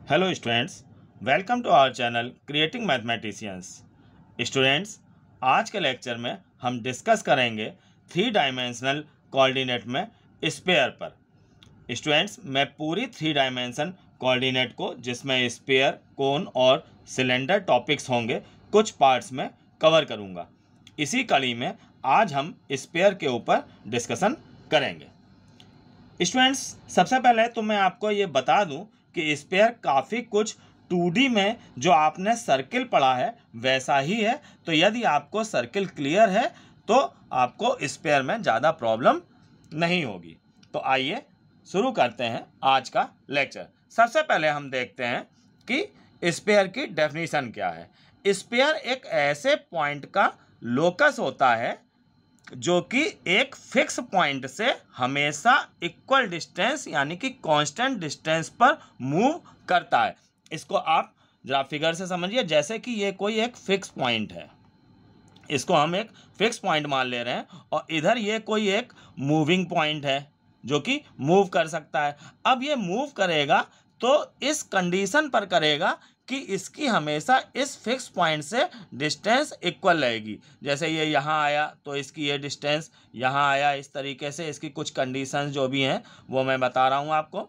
Hello students, welcome to our channel creating mathematicians. Students, आज के lecture में हम डिस्कस करेंगे 3 डायमेंशनल कोऑर्डिनेट में स्फीयर पर। स्टूडेंट्स, मैं पूरी 3 डायमेंशन कोऑर्डिनेट को, जिसमें स्फीयर, कोन और सिलेंडर टॉपिक्स होंगे, कुछ पार्ट्स में कवर करूंगा। इसी कड़ी में आज हम स्फीयर के ऊपर डिस्कशन करेंगे। स्टूडेंट्स, सबसे पहले तो मैं आपको ये बता दूं कि स्फीयर काफ़ी कुछ 2D में जो आपने सर्किल पढ़ा है वैसा ही है। तो यदि आपको सर्किल क्लियर है तो आपको स्फीयर में ज़्यादा प्रॉब्लम नहीं होगी। तो आइए शुरू करते हैं आज का लेक्चर। सबसे पहले हम देखते हैं कि स्फीयर की डेफिनेशन क्या है। स्फीयर एक ऐसे पॉइंट का लोकस होता है जो कि एक फिक्स पॉइंट से हमेशा इक्वल डिस्टेंस यानी कि कांस्टेंट डिस्टेंस पर मूव करता है। इसको आप जरा फिगर से समझिए, जैसे कि ये कोई एक फिक्स पॉइंट है, इसको हम एक फिक्स पॉइंट मान ले रहे हैं, और इधर ये कोई एक मूविंग पॉइंट है जो कि मूव कर सकता है। अब ये मूव करेगा तो इस कंडीशन पर करेगा कि इसकी हमेशा इस फिक्स पॉइंट से डिस्टेंस इक्वल रहेगी। जैसे ये यहाँ आया तो इसकी ये डिस्टेंस यहाँ आया, इस तरीके से इसकी कुछ कंडीशंस जो भी हैं वो मैं बता रहा हूँ आपको।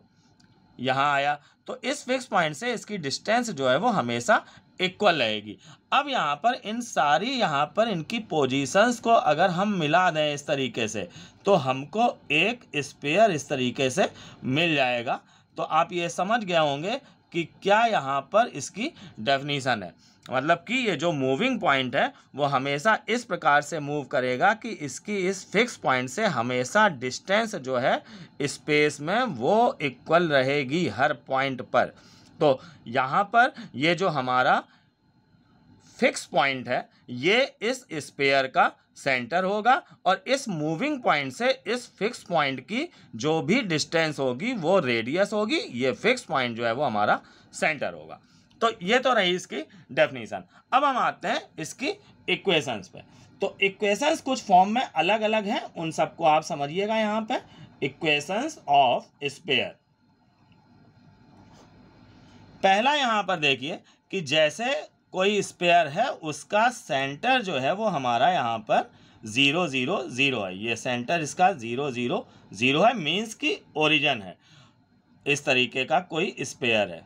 यहाँ आया तो इस फिक्स पॉइंट से इसकी डिस्टेंस जो है वो हमेशा इक्वल रहेगी। अब यहाँ पर इन सारी इनकी पोजीशंस को अगर हम मिला दें इस तरीके से, तो हमको एक स्फीयर इस तरीके से मिल जाएगा। तो आप ये समझ गए होंगे कि क्या यहाँ पर इसकी डेफिनेशन है। मतलब कि ये जो मूविंग पॉइंट है वो हमेशा इस प्रकार से मूव करेगा कि इसकी इस फिक्स पॉइंट से हमेशा डिस्टेंस जो है स्पेस में वो इक्वल रहेगी हर पॉइंट पर। तो यहाँ पर ये जो हमारा फिक्स पॉइंट है ये इस स्फीयर का सेंटर होगा, और इस मूविंग पॉइंट से इस फिक्स पॉइंट की जो भी डिस्टेंस होगी वो रेडियस होगी। ये फिक्स पॉइंट जो है वो हमारा सेंटर होगा। तो ये तो रही इसकी डेफिनेशन। अब हम आते हैं इसकी इक्वेशंस पे। तो इक्वेशंस कुछ फॉर्म में अलग अलग हैं, उन सबको आप समझिएगा। यहाँ पे इक्वेशंस ऑफ स्फीयर, पहला यहाँ पर देखिए कि जैसे कोई स्फीयर है उसका सेंटर जो है वो हमारा यहाँ पर 0 0 0 है। ये सेंटर इसका 0 0 0 है, मीन्स की ओरिजिन है। इस तरीके का कोई स्फीयर है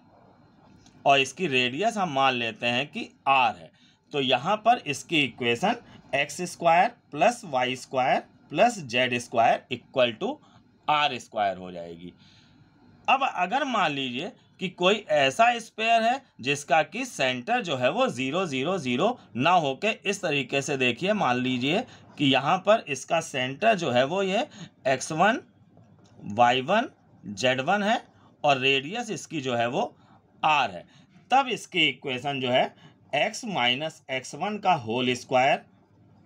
और इसकी रेडियस हम मान लेते हैं कि r है। तो यहाँ पर इसकी equation x² plus y² plus z² equal to r² हो जाएगी। अब अगर मान लीजिए कि कोई ऐसा स्फीयर है जिसका कि सेंटर जो है वो 0 0 0 ना होके इस तरीके से, देखिए मान लीजिए कि यहाँ पर इसका सेंटर जो है वो ये x1 y1 z1 है और रेडियस इसकी जो है वो r है। तब इसकी इक्वेशन जो है x माइनस x1 का whole square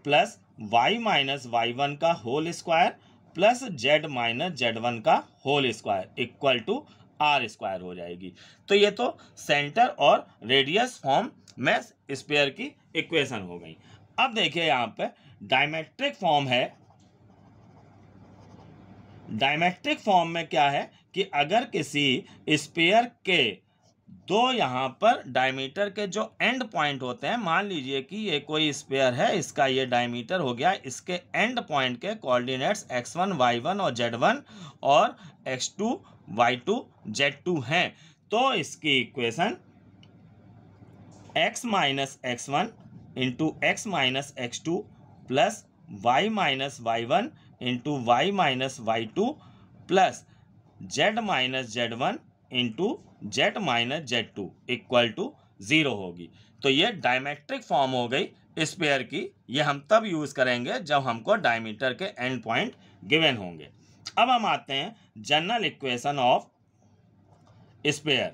plus y minus y1 का whole square plus z minus z1 का whole square equal to r² हो जाएगी। तो ये तो सेंटर और रेडियस फॉर्म में स्फीयर की इक्वेशन हो गई। अब देखिए यहाँ पे डायमेट्रिक फॉर्म है। डायमेट्रिक फॉर्म में क्या है कि अगर किसी स्फीयर के दो यहाँ पर डायमीटर के जो एंड पॉइंट होते हैं, मान लीजिए कि ये कोई स्फीयर है, इसका ये डायमीटर हो गया, इसके एंड पॉइंट के कोऑर्डिनेट्स x1 y1 और z1 और x2 y2 z2 हैं। तो इसकी equation x minus x1 into x minus x2 plus y minus y1 into y minus y2 plus z minus z1 into z minus z2 equal to 0 होगी। तो ये diametric form हो गई sphere की। ये हम तब यूज करेंगे जब हमको डायमीटर के एंड पॉइंट गिवन होंगे। अब हम आते हैं general equation of sphere.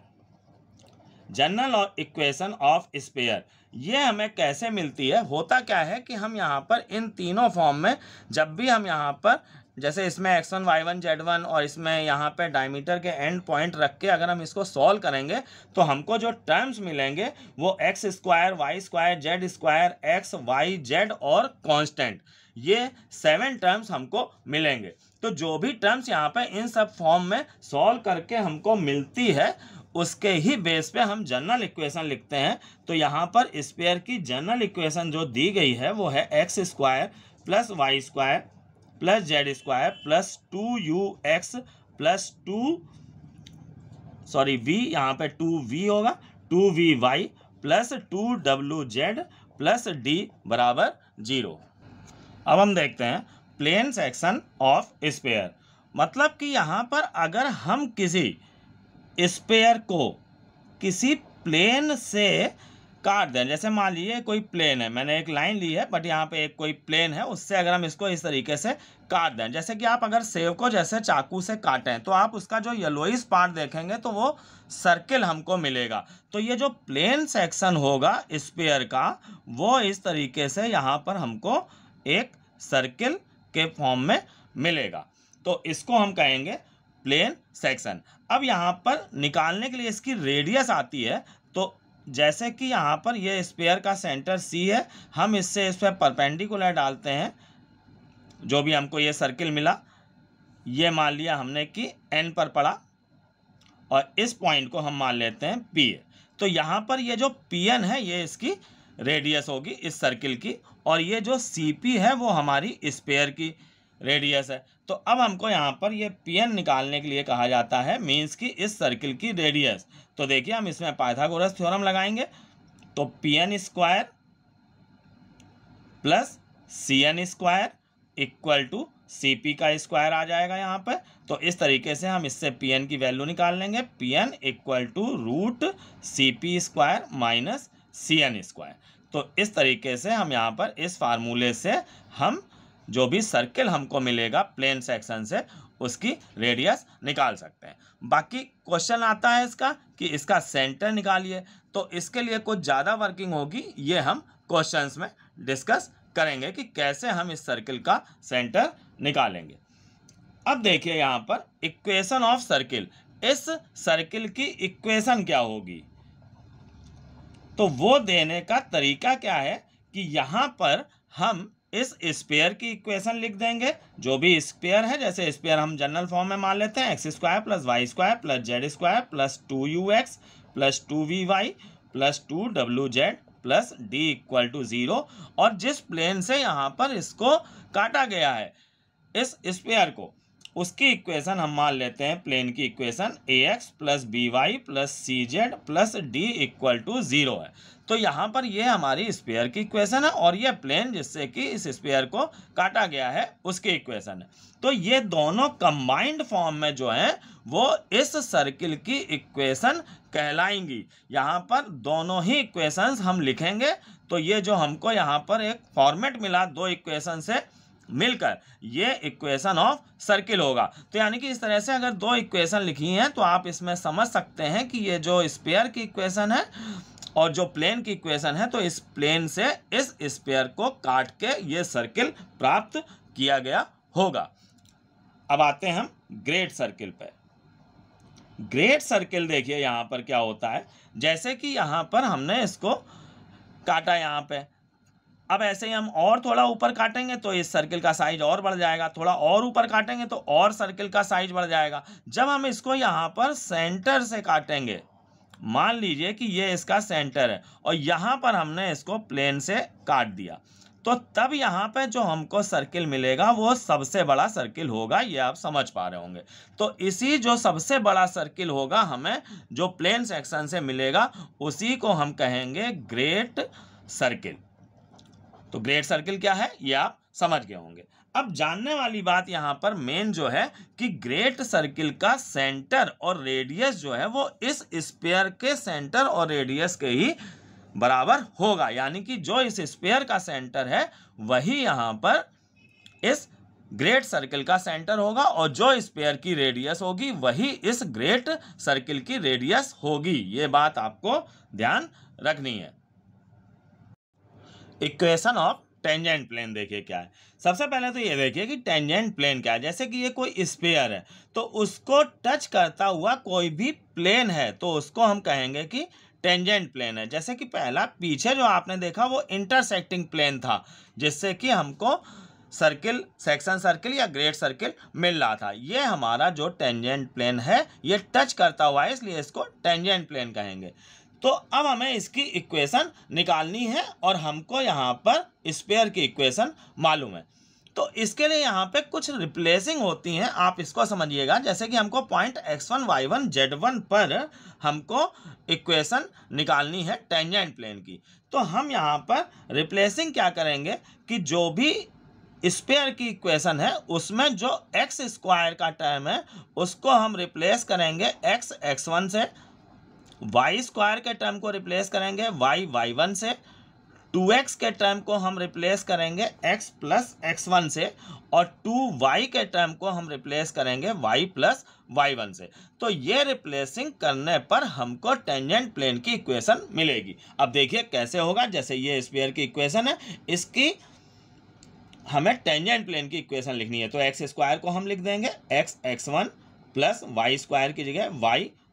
General equation of sphere ये हमें कैसे मिलती है? होता क्या है कि हम यहाँ पर इन तीनों फॉर्म में जब भी हम यहाँ पर, जैसे इसमें x1 y1 z1 और इसमें यहाँ पे डायमीटर के एंड पॉइंट रख के अगर हम इसको सॉल्व करेंगे तो हमको जो टर्म्स मिलेंगे वो x² y² z² x y z और कांस्टेंट, ये 7 टर्म्स हमको मिलेंगे। तो जो भी टर्म्स यहाँ पे इन सब फॉर्म में सॉल्व करके हमको मिलती है उसके ही बेस पे हम जनरल इक्वेशन लिखते हैं। तो यहाँ पर स्पेयर की जनरल इक्वेशन जो दी गई है वो है x square plus y square plus z square plus 2ux plus v, यहाँ पे 2v होगा, 2vy plus 2wz plus d बराबर 0। अब हम देखते हैं प्लेन सेक्शन ऑफ स्पेयर। मतलब कि यहाँ पर अगर हम किसी स्पेयर को किसी प्लेन से काट दें, जैसे मान लीजिए कोई प्लेन है, मैंने एक लाइन ली है बट यहाँ पे एक कोई प्लेन है, उससे अगर हम इसको इस तरीके से काट दें, जैसे कि आप अगर सेव को जैसे चाकू से काटें तो आप उसका जो येलोइश पार्ट देखेंगे तो वो सर्किल हमको मिलेगा। तो ये जो प्लेन सेक्शन होगा स्पेयर का वो इस तरीके से यहाँ पर हमको एक सर्किल के फॉर्म में मिलेगा। तो इसको हम कहेंगे प्लेन सेक्शन। अब यहाँ पर निकालने के लिए इसकी रेडियस आती है। तो जैसे कि यहाँ पर ये स्पेयर का सेंटर सी है, हम इससे इस पर परपेंडिकुलर डालते हैं, जो भी हमको ये सर्किल मिला ये मान लिया हमने कि एन पर पड़ा और इस पॉइंट को हम मान लेते हैं पी है। तो यहाँ पर ये जो पी एन है ये इसकी रेडियस होगी इस सर्किल की, और ये जो सी पी है वो हमारी स्पेयर की रेडियस है। तो अब हमको यहाँ पर ये पी एन निकालने के लिए कहा जाता है, मीन्स कि इस सर्किल की रेडियस। तो देखिए हम इसमें पाइथागोरस थ्योरम लगाएंगे। तो P N square plus C N square equal to C P का स्क्वायर आ जाएगा यहाँ पर। तो इस तरीके से हम इससे पी एन की वैल्यू निकाल लेंगे, P N equal to root C P square minus C N square. तो इस तरीके से हम यहाँ पर इस फार्मूले से हम जो भी सर्किल हमको मिलेगा प्लेन सेक्शन से उसकी रेडियस निकाल सकते हैं। बाकी क्वेश्चन आता है इसका कि इसका सेंटर निकालिए, तो इसके लिए कुछ ज़्यादा वर्किंग होगी, ये हम क्वेश्चंस में डिस्कस करेंगे कि कैसे हम इस सर्किल का सेंटर निकालेंगे। अब देखिए यहाँ पर इक्वेशन ऑफ सर्किल, इस सर्किल की इक्वेशन क्या होगी, तो वो देने का तरीका क्या है कि यहाँ पर हम इस स्पेयर की इक्वेशन लिख देंगे। जो भी स्पेयर है, जैसे स्पेयर हम जनरल फॉर्म में मान लेते हैं x square plus y square plus z square plus 2ux plus 2vy plus 2wz plus d equal to 0। और जिस प्लेन से यहाँ पर इसको काटा गया है इस स्पेयर को, उसकी इक्वेशन हम मान लेते हैं प्लेन की equation ax plus by plus cz plus d equal to 0 है। तो यहाँ पर ये हमारी स्पेयर की इक्वेशन है और ये प्लेन जिससे कि इस स्पेयर को काटा गया है उसकी इक्वेशन है। तो ये दोनों कंबाइंड फॉर्म में जो है वो इस सर्किल की इक्वेशन कहलाएंगी। यहाँ पर दोनों ही इक्वेशंस हम लिखेंगे। तो ये जो हमको यहाँ पर एक फॉर्मेट मिला दो इक्वेशन से मिलकर, ये इक्वेशन ऑफ सर्किल होगा। तो यानी कि इस तरह से अगर दो इक्वेशन लिखी हैं तो आप इसमें समझ सकते हैं कि ये जो स्पेयर की इक्वेशन है और जो प्लेन की इक्वेशन है, तो इस प्लेन से इस स्पेयर को काट के ये सर्किल प्राप्त किया गया होगा। अब आते हैं हम ग्रेट सर्किल पे। ग्रेट सर्किल देखिए यहाँ पर क्या होता है, जैसे कि यहाँ पर हमने इसको काटा यहाँ पे, अब ऐसे ही हम और थोड़ा ऊपर काटेंगे तो इस सर्किल का साइज और बढ़ जाएगा, थोड़ा और ऊपर काटेंगे तो और सर्किल का साइज बढ़ जाएगा। जब हम इसको यहाँ पर सेंटर से काटेंगे, मान लीजिए कि ये इसका सेंटर है और यहाँ पर हमने इसको प्लेन से काट दिया, तो तब यहाँ पे जो हमको सर्किल मिलेगा वो सबसे बड़ा सर्किल होगा, ये आप समझ पा रहे होंगे। तो इसी जो सबसे बड़ा सर्किल होगा हमें जो प्लेन सेक्शन से मिलेगा उसी को हम कहेंगे ग्रेट सर्किल। तो ग्रेट सर्किल क्या है ये आप समझ गए होंगे। अब जानने वाली बात यहाँ पर मेन जो है कि ग्रेट सर्किल का सेंटर और रेडियस जो है वो इस स्पेयर के सेंटर और रेडियस के ही बराबर होगा। यानी कि जो इस स्पेयर का सेंटर है वही यहाँ पर इस ग्रेट सर्किल का सेंटर होगा और जो स्पेयर की रेडियस होगी वही इस ग्रेट सर्किल की रेडियस होगी। ये बात आपको ध्यान रखनी है। इक्वेशन ऑफ टेंजेंट प्लेन देखिए क्या है। सबसे पहले तो ये देखिए कि टेंजेंट प्लेन क्या है। जैसे कि ये कोई स्फीयर है तो उसको टच करता हुआ कोई भी प्लेन है तो उसको हम कहेंगे कि टेंजेंट प्लेन है। जैसे कि पहला पीछे जो आपने देखा वो इंटरसेक्टिंग प्लेन था जिससे कि हमको सर्किल, सेक्शन सर्किल या ग्रेट सर्किल मिल रहा था। ये हमारा जो टेंजेंट प्लेन है ये टच करता हुआ है, इसलिए इसको टेंजेंट प्लेन कहेंगे। तो अब हमें इसकी इक्वेशन निकालनी है और हमको यहाँ पर स्फीयर की इक्वेशन मालूम है। तो इसके लिए यहाँ पे कुछ रिप्लेसिंग होती हैं, आप इसको समझिएगा। जैसे कि हमको पॉइंट x1 y1 z1 पर हमको इक्वेशन निकालनी है टेंजेंट प्लेन की। तो हम यहाँ पर रिप्लेसिंग क्या करेंगे कि जो भी स्फीयर की इक्वेशन है उसमें जो एक्स स्क्वायर का टर्म है उसको हम रिप्लेस करेंगे x1 से, वाई स्क्वायर के टर्म को रिप्लेस करेंगे y1 से, 2x के टर्म को हम रिप्लेस करेंगे x प्लस x1 से, और 2y के टर्म को हम रिप्लेस करेंगे y प्लस y1 से। तो ये रिप्लेसिंग करने पर हमको टेंजेंट प्लेन की इक्वेशन मिलेगी। अब देखिए कैसे होगा। जैसे ये स्फीयर की इक्वेशन है, इसकी हमें टेंजेंट प्लेन की इक्वेशन लिखनी है। तो एक्स स्क्वायर को हम लिख देंगे x1 प्लस वाई स्क्वायर की जगह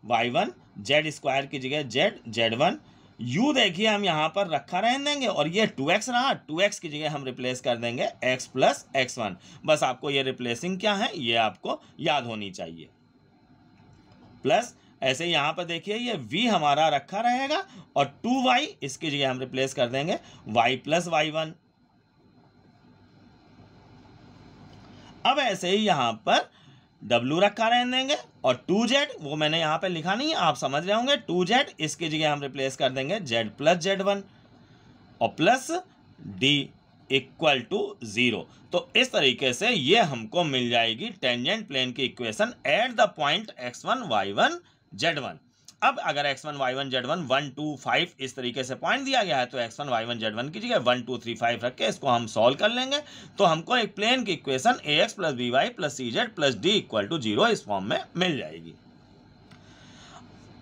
y1, जेड स्क्वायर की जगह z1। u देखिए हम यहाँ पर रखा रहने देंगे और ये 2x रहा, 2x की जगह हम रिप्लेस कर देंगे x प्लस x1। बस आपको ये रिप्लेसिंग क्या है ये आपको याद होनी चाहिए। प्लस ऐसे यहाँ पर देखिए ये v हमारा रखा रहेगा और 2y इसकी जगह हम रिप्लेस कर देंगे y प्लस y1। अब ऐसे ही यहाँ पर W रखा रहने देंगे और 2z, वो मैंने यहाँ पे लिखा नहीं है, आप समझ रहे होंगे। 2z इसकी जगह हम रिप्लेस कर देंगे z प्लस z1 और प्लस d इक्वल टू 0। तो इस तरीके से ये हमको मिल जाएगी टेंजेंट प्लेन की equation at the point x1 y1 z1। अब अगर x1 y1 z1 1 2 5 इस तरीके से पॉइंट दिया गया है तो x1 y1 z1 की जगह 1 2 3 5 रख के इसको हम सॉल्व कर लेंगे। तो हमको एक प्लेन की equation ax plus by plus cz plus d equal to 0 इस फॉर्म में मिल जाएगी।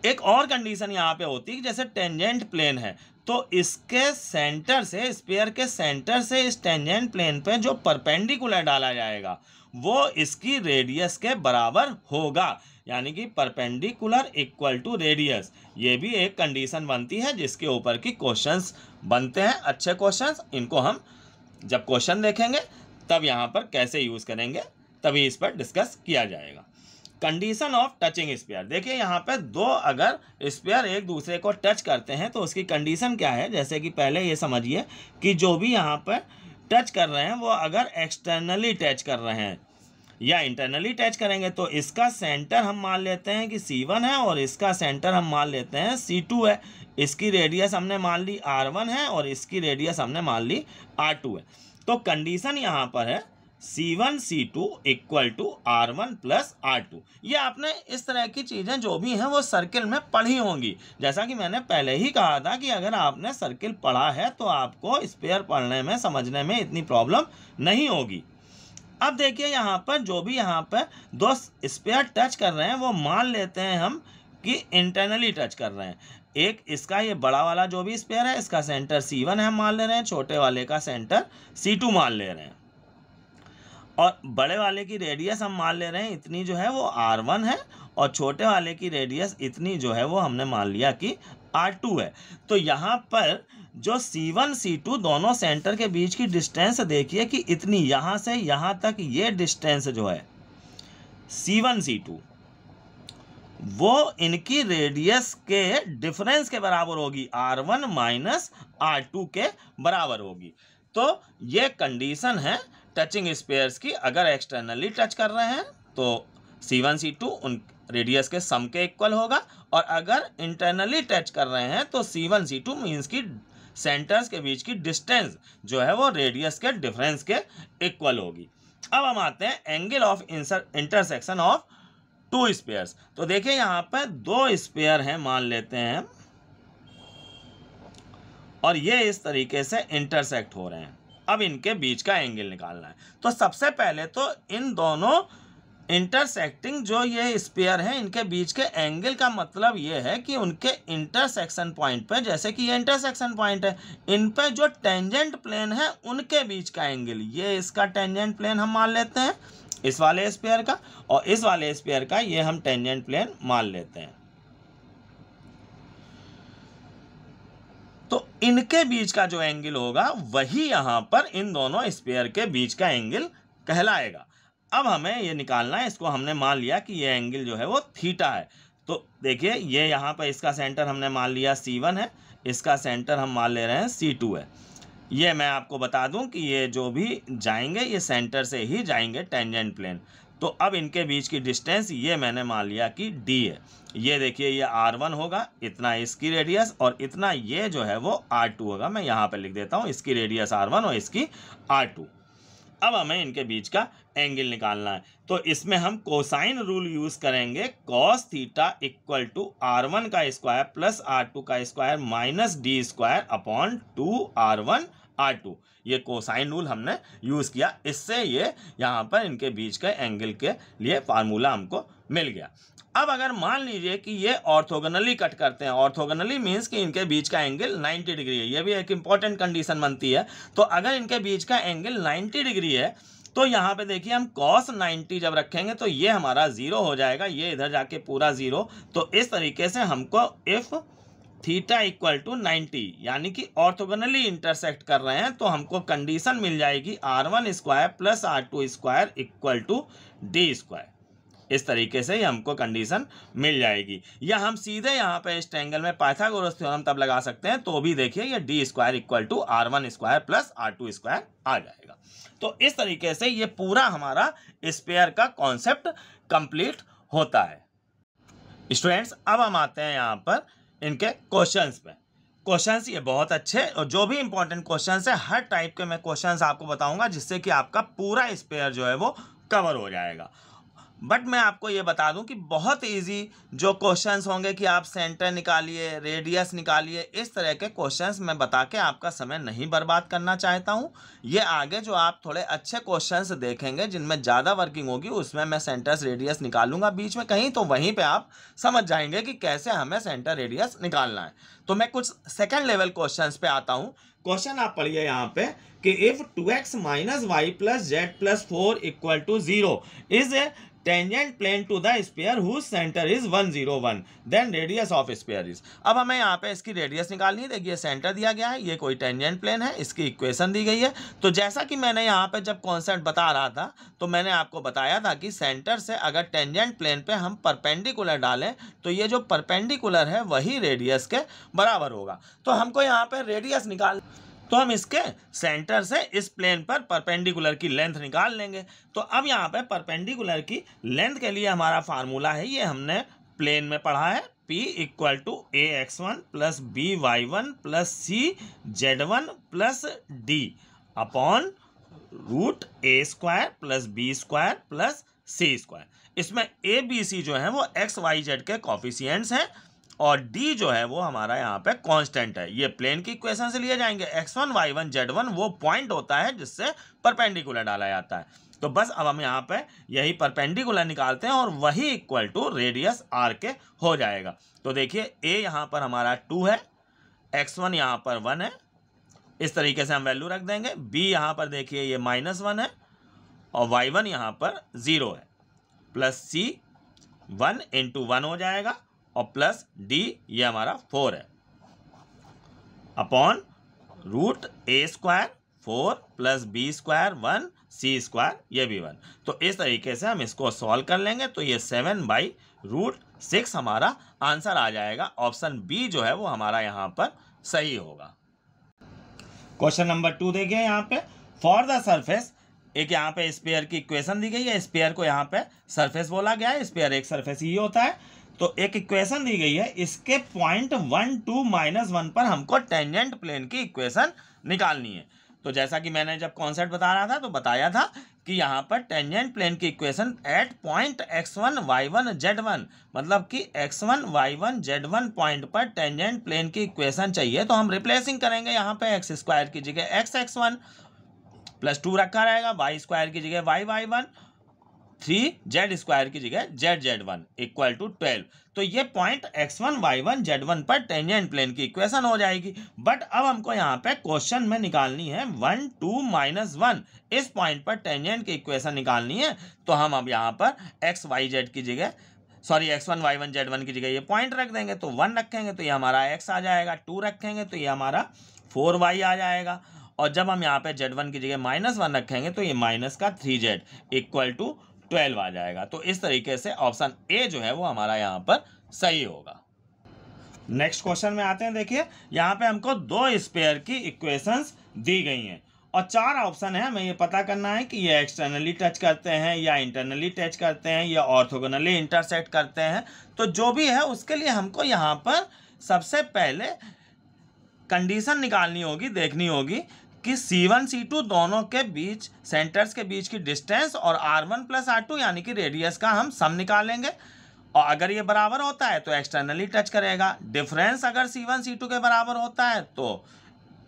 एक और कंडीशन यहाँ पे होती है, जैसे टेंजेंट प्लेन है तो इसके सेंटर से, स्फीयर के सेंटर से इस टेंजेंट प्लेन पे जो परपेंडिकुलर डाला जाएगा वो इसकी रेडियस के बराबर होगा, यानी कि परपेंडिकुलर इक्वल टू रेडियस। ये भी एक कंडीशन बनती है जिसके ऊपर की क्वेश्चंस बनते हैं, अच्छे क्वेश्चंस। इनको हम जब क्वेश्चन देखेंगे तब यहाँ पर कैसे यूज करेंगे तभी इस पर डिस्कस किया जाएगा। कंडीशन ऑफ टचिंग स्फीयर, देखिए यहाँ पे दो अगर स्फीयर एक दूसरे को टच करते हैं तो उसकी कंडीशन क्या है। जैसे कि पहले ये समझिए कि जो भी यहाँ पर टच कर रहे हैं वो अगर एक्सटर्नली टच कर रहे हैं या इंटरनली टच करेंगे तो इसका सेंटर हम मान लेते हैं कि C1 है और इसका सेंटर हम मान लेते हैं C2 है। इसकी रेडियस हमने मान ली R1 है और इसकी रेडियस हमने मान ली R2 है। तो कंडीशन यहाँ पर है C1 C2 equal to R1 plus R2। ये आपने इस तरह की चीज़ें जो भी हैं वो सर्किल में पढ़ी होंगी। जैसा कि मैंने पहले ही कहा था कि अगर आपने सर्किल पढ़ा है तो आपको स्फीयर पढ़ने में, समझने में इतनी प्रॉब्लम नहीं होगी। अब देखिए यहाँ पर जो भी यहाँ पर दो स्फीयर टच कर रहे हैं वो मान लेते हैं हम कि इंटरनली टच कर रहे हैं। एक इसका ये बड़ा वाला जो भी स्फीयर है इसका सेंटर C1 है हम मान ले रहे हैं, छोटे वाले का सेंटर C2 मान ले रहे हैं और बड़े वाले की रेडियस हम मान ले रहे हैं इतनी जो है वो R1 है और छोटे वाले की रेडियस इतनी जो है वो हमने मान लिया कि R2 है। तो यहाँ पर जो C1 C2 दोनों सेंटर के बीच की डिस्टेंस देखिए कि इतनी, यहाँ से यहाँ तक ये डिस्टेंस जो है C1 C2 वो इनकी रेडियस के डिफरेंस के बराबर होगी, R1 माइनस R2 के बराबर होगी। तो ये कंडीशन है टचिंग स्फीयर्स की। अगर एक्सटर्नली टच कर रहे हैं तो C1 C2 उन रेडियस के सम के इक्वल होगा और अगर इंटरनली टच कर रहे हैं तो C1 C2 मीन्स की सेंटर्स के बीच की डिस्टेंस जो है वो रेडियस के डिफरेंस के इक्वल होगी। अब हम आते हैं angle of intersection of to spheres. तो देखिए यहाँ पर दो स्फीयर हैं मान लेते हैं और ये इस तरीके से इंटरसेक्ट हो रहे हैं। अब इनके बीच का एंगल निकालना है। तो सबसे पहले तो इन दोनों इंटरसेक्टिंग जो ये स्फीयर हैं इनके बीच के एंगल का मतलब ये है कि उनके इंटरसेक्शन पॉइंट पे, जैसे कि ये इंटरसेक्शन पॉइंट है, इन पे जो टेंजेंट प्लेन है उनके बीच का एंगल, ये इसका टेंजेंट प्लेन हम मान लेते हैं इस वाले स्फीयर का, और इस वाले स्फीयर का ये हम टेंजेंट प्लेन मान लेते हैं। तो इनके बीच का जो एंगल होगा वही यहाँ पर इन दोनों स्फीयर के बीच का एंगल कहलाएगा। अब हमें ये निकालना है, इसको हमने मान लिया कि ये एंगल जो है वो थीटा है। तो देखिए ये यहाँ पर इसका सेंटर हमने मान लिया C1 है, इसका सेंटर हम मान ले रहे हैं C2 है। ये मैं आपको बता दूं कि ये जो भी जाएंगे ये सेंटर से ही जाएंगे टेंजेंट प्लेन। तो अब इनके बीच की डिस्टेंस ये मैंने मान लिया कि D है। ये देखिए ये R1 होगा, इतना इसकी रेडियस, और इतना ये जो है वो R2 होगा। मैं यहाँ पे लिख देता हूँ, इसकी रेडियस R1 और इसकी R2। अब हमें इनके बीच का एंगल निकालना है, तो इसमें हम कोसाइन रूल यूज करेंगे। Cos theta equal to R1 का स्क्वायर प्लस R2 का square minus D square upon 2R1 R2। ये कोसाइन रूल हमने यूज किया, इससे ये यहाँ पर इनके बीच के एंगल के लिए फार्मूला हमको मिल गया। अब अगर मान लीजिए कि ये ऑर्थोगोनली कट करते हैं, ऑर्थोगोनली मीन्स कि इनके बीच का एंगल 90 डिग्री है, ये भी एक इंपॉर्टेंट कंडीशन बनती है। तो अगर इनके बीच का एंगल 90 डिग्री है तो यहाँ पे देखिए हम cos 90 जब रखेंगे तो ये हमारा 0 हो जाएगा, ये इधर जाके पूरा 0। तो इस तरीके से हमको इफ थीटा इक्वल टू 90 यानी कि ऑर्थोगोनली इंटरसेक्ट कर रहे हैं तो हमको कंडीशन मिल जाएगी R1 square plus R2 square equal to D square. इस तरीके से हमको कंडीशन मिल जाएगी, या हम सीधे यहाँ पे इस ट्रायंगल में पाइथागोरस थ्योरम तब लगा सकते हैं, तो भी देखिए ये D square equal to R1 square plus R2 square आ जाएगा। तो इस तरीके से ये पूरा हमारा स्फीयर का कॉन्सेप्ट कंप्लीट होता है। स्टूडेंट्स अब हम आते हैं यहाँ पर इनके क्वेश्चंस पे। क्वेश्चंस ये बहुत अच्छे और जो भी इंपॉर्टेंट क्वेश्चंस है हर टाइप के मैं क्वेश्चंस आपको बताऊंगा, जिससे कि आपका पूरा स्फीयर जो है वो कवर हो जाएगा। बट मैं आपको ये बता दूं कि बहुत इजी जो क्वेश्चंस होंगे कि आप सेंटर निकालिए, रेडियस निकालिए, इस तरह के क्वेश्चंस मैं बता के आपका समय नहीं बर्बाद करना चाहता हूं। ये आगे जो आप थोड़े अच्छे क्वेश्चंस देखेंगे जिनमें ज़्यादा वर्किंग होगी उसमें मैं सेंटर्स रेडियस निकालूंगा बीच में कहीं, तो वहीं पर आप समझ जाएंगे कि कैसे हमें सेंटर रेडियस निकालना है। तो मैं कुछ सेकेंड लेवल क्वेश्चंस पे आता हूँ। क्वेश्चन आप पढ़िए यहाँ पे कि if 2x minus y plus z plus 4 equal to 0 is a tangent plane to the sphere whose center is 101 then radius of sphere is. अब हमें यहाँ पे इसकी रेडियस निकालनी है। देखिए सेंटर दिया गया है, ये कोई टेंजेंट प्लेन है, इसकी इक्वेशन दी गई है। तो जैसा कि मैंने यहाँ पे जब कॉन्सेप्ट बता रहा था तो मैंने आपको बताया था कि सेंटर से अगर टेंजेंट प्लेन पे हम परपेंडिकुलर डालें तो ये जो परपेंडिकुलर है वही रेडियस के बराबर होगा। तो हमको यहाँ पे रेडियस निकाल, तो हम इसके सेंटर से इस प्लेन पर परपेंडिकुलर की लेंथ निकाल लेंगे। तो अब यहाँ पे परपेंडिकुलर की लेंथ के लिए हमारा फार्मूला है, ये हमने प्लेन में पढ़ा है, P equal to AX1 plus BY1 plus CZ1 plus D upon root A square plus B square plus C square. इसमें ABC जो है वो XYZ के कॉफिशिएंट्स हैं और D जो है वो हमारा यहाँ पे कांस्टेंट है। ये प्लेन की इक्वेशन से लिए जाएंगे। x1 y1 z1 वो पॉइंट होता है जिससे परपेंडिकुलर डाला जाता है। तो बस अब हम यहाँ पे यही परपेंडिकुलर निकालते हैं और वही इक्वल टू रेडियस r के हो जाएगा। तो देखिए a यहाँ पर हमारा 2 है, x1 यहाँ पर 1 है, इस तरीके से हम वैल्यू रख देंगे। b यहाँ पर देखिए ये -1 है और y1 यहाँ पर 0 है, प्लस c 1 इंटू 1 हो जाएगा और प्लस D ये हमारा 4 है upon root A square 4 plus B square 1 C square ये भी 1। तो इस तरीके से हम इसको सॉल्व कर लेंगे तो ये 7/√6 हमारा आंसर आ जाएगा। ऑप्शन बी जो है वो हमारा यहाँ पर सही होगा। क्वेश्चन नंबर 2 देखिए यहाँ पे, फॉर द सरफेस, एक यहाँ पे स्फीयर की इक्वेशन दी गई है, स्फीयर को यहाँ पे सरफेस बोला गया है, स्फीयर एक सरफेस ही होता है। तो एक इक्वेशन दी गई है, इसके पॉइंट 1 2 -1 पर हमको टेंजेंट प्लेन की इक्वेशन निकालनी है। तो जैसा कि मैंने जब कॉन्सेप्ट बता रहा था तो बताया था कि यहाँ पर टेंजेंट प्लेन की equation at point x1 y1 z1, मतलब कि x1 y1 z1 पॉइंट पर टेंजेंट प्लेन की इक्वेशन चाहिए। तो हम रिप्लेसिंग करेंगे, यहाँ पे एक्स स्क्वायर की जगह x1 प्लस 2 रखा रहेगा, वाई स्क्वायर की जगह y1, 3 जेड स्क्वायर की जगह z1 इक्वल टू 12। तो ये पॉइंट x1 y1 z1 पर टेंजेंट प्लेन की इक्वेशन हो जाएगी। बट अब हमको यहाँ पे क्वेश्चन में निकालनी है 1 2 -1, इस पॉइंट पर टेंजेंट की इक्वेशन निकालनी है। तो हम अब यहाँ पर x y z की जगह सॉरी x1 y1 z1 की जगह ये पॉइंट रख देंगे तो 1 रखेंगे तो ये हमारा x आ जाएगा, 2 रखेंगे तो ये हमारा 4y आ जाएगा, और जब हम यहाँ पे z1 की जगह -1 रखेंगे तो ये माइनस का 3z इक्वल टू 12 आ जाएगा। तो इस तरीके से ऑप्शन ए जो है वो हमारा यहाँ पर सही होगा। नेक्स्ट क्वेश्चन में आते हैं। देखिए यहाँ पे हमको दो स्पेयर की इक्वेशंस दी गई हैं और 4 ऑप्शन है। हमें ये पता करना है कि ये एक्सटर्नली टच करते हैं या इंटरनली टच करते हैं या ऑर्थोगोनली इंटरसेक्ट करते हैं। तो जो भी है उसके लिए हमको यहाँ पर सबसे पहले कंडीशन निकालनी होगी, देखनी होगी कि C1 C2 दोनों के बीच, सेंटर्स के बीच की डिस्टेंस और R1 + R2 यानी कि रेडियस का हम सम निकालेंगे, और अगर ये बराबर होता है तो एक्सटर्नली टच करेगा, डिफरेंस अगर C1 C2 के बराबर होता है तो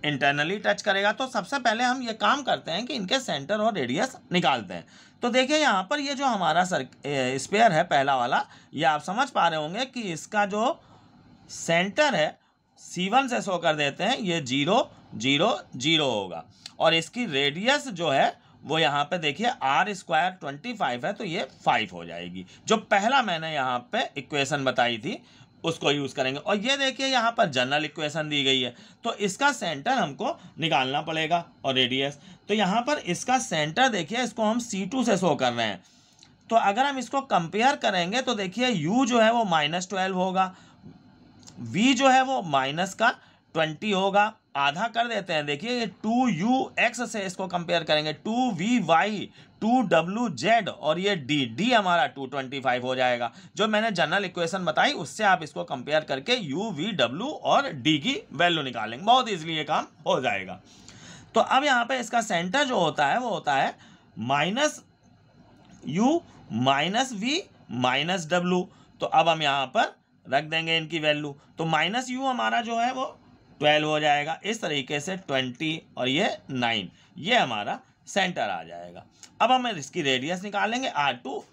इंटरनली टच करेगा। तो सबसे पहले हम ये काम करते हैं कि इनके सेंटर और रेडियस निकालते हैं। तो देखिए यहाँ पर ये जो हमारा स्पेयर है पहला वाला, ये आप समझ पा रहे होंगे कि इसका जो सेंटर है C1 से शो कर देते हैं, ये 0 0 0 होगा, और इसकी रेडियस जो है वो यहाँ पे देखिए R² 25 है तो ये 5 हो जाएगी। जो पहला मैंने यहाँ पे इक्वेशन बताई थी उसको यूज़ करेंगे। और ये देखिए यहाँ पर जनरल इक्वेशन दी गई है तो इसका सेंटर हमको निकालना पड़ेगा और रेडियस। तो यहाँ पर इसका सेंटर देखिए, इसको हम C2 से शो कर रहे हैं। तो अगर हम इसको कंपेयर करेंगे तो देखिए U जो है वो -12 होगा, V जो है वो -20 होगा, आधा कर देते हैं। देखिए ये 2UX से इसको कंपेयर करेंगे, 2VY 2WZ और ये D हमारा 225 हो जाएगा। जो मैंने जनरल इक्वेशन बताई उससे आप इसको कंपेयर करके U, V, W और D की वैल्यू निकालेंगे, बहुत ईजिली ये काम हो जाएगा। तो अब यहाँ पे इसका सेंटर जो होता है वो होता है -U -V -W। तो अब हम यहाँ पर रख देंगे इनकी वैल्यू, तो -U हमारा जो है वो 12 हो जाएगा, इस तरीके से 20 और ये 9, ये हमारा सेंटर आ जाएगा। अब हम इसकी रेडियस निकालेंगे, R2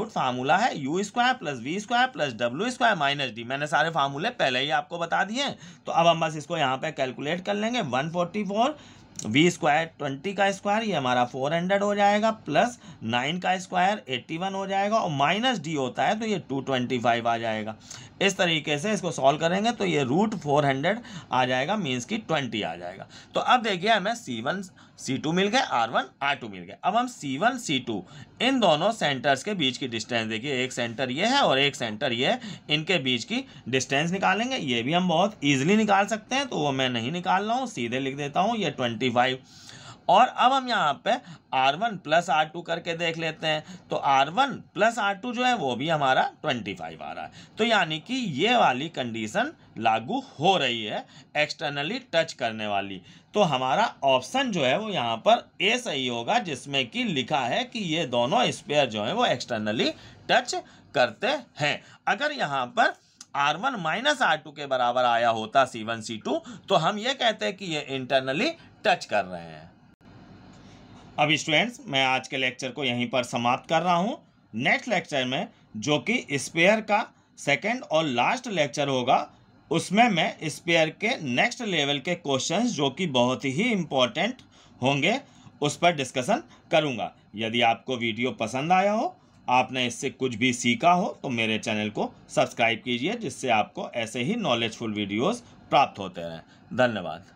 = फार्मूला है U² + V² + W² - D। मैंने सारे फार्मूले पहले ही आपको बता दिए हैं, तो अब हम बस इसको यहाँ पे कैलकुलेट कर लेंगे। 144 V² 20 का स्क्वायर ये हमारा 400 हो जाएगा, प्लस 9 का स्क्वायर 81 हो जाएगा, और -D होता है तो ये 225 आ जाएगा। इस तरीके से इसको सॉल्व करेंगे तो ये √400 आ जाएगा, मीन्स की 20 आ जाएगा। तो अब देखिए हमें C1 C2 मिल गए, R1 R2 मिल गए। अब हम C1 C2 इन दोनों सेंटर्स के बीच की डिस्टेंस, देखिए एक सेंटर ये है और एक सेंटर ये है, इनके बीच की डिस्टेंस निकालेंगे। ये भी हम बहुत ईजिली निकाल सकते हैं, तो वो मैं नहीं निकाल रहा हूँ, सीधे लिख देता हूँ ये 25। और अब हम यहाँ पे R1 + R2 करके देख लेते हैं, तो R1 + R2 जो है वो भी हमारा 25 आ रहा है। तो यानी कि ये वाली कंडीशन लागू हो रही है, एक्सटर्नली टच करने वाली। तो हमारा ऑप्शन जो है वो यहाँ पर ए सही होगा, जिसमें कि लिखा है कि ये दोनों स्पेयर जो है वो एक्सटर्नली टच करते हैं। अगर यहाँ पर R1 - R2 के बराबर आया होता C1 C2 तो हम ये कहते हैं कि ये इंटरनली टच कर रहे हैं। अब स्टूडेंट्स मैं आज के लेक्चर को यहीं पर समाप्त कर रहा हूँ। नेक्स्ट लेक्चर में जो कि स्पेयर का सेकंड और लास्ट लेक्चर होगा, उसमें मैं स्पेयर के नेक्स्ट लेवल के क्वेश्चंस जो कि बहुत ही इम्पोर्टेंट होंगे उस पर डिस्कशन करूँगा। यदि आपको वीडियो पसंद आया हो, आपने इससे कुछ भी सीखा हो, तो मेरे चैनल को सब्सक्राइब कीजिए, जिससे आपको ऐसे ही नॉलेजफुल वीडियोज़ प्राप्त होते रहें। धन्यवाद।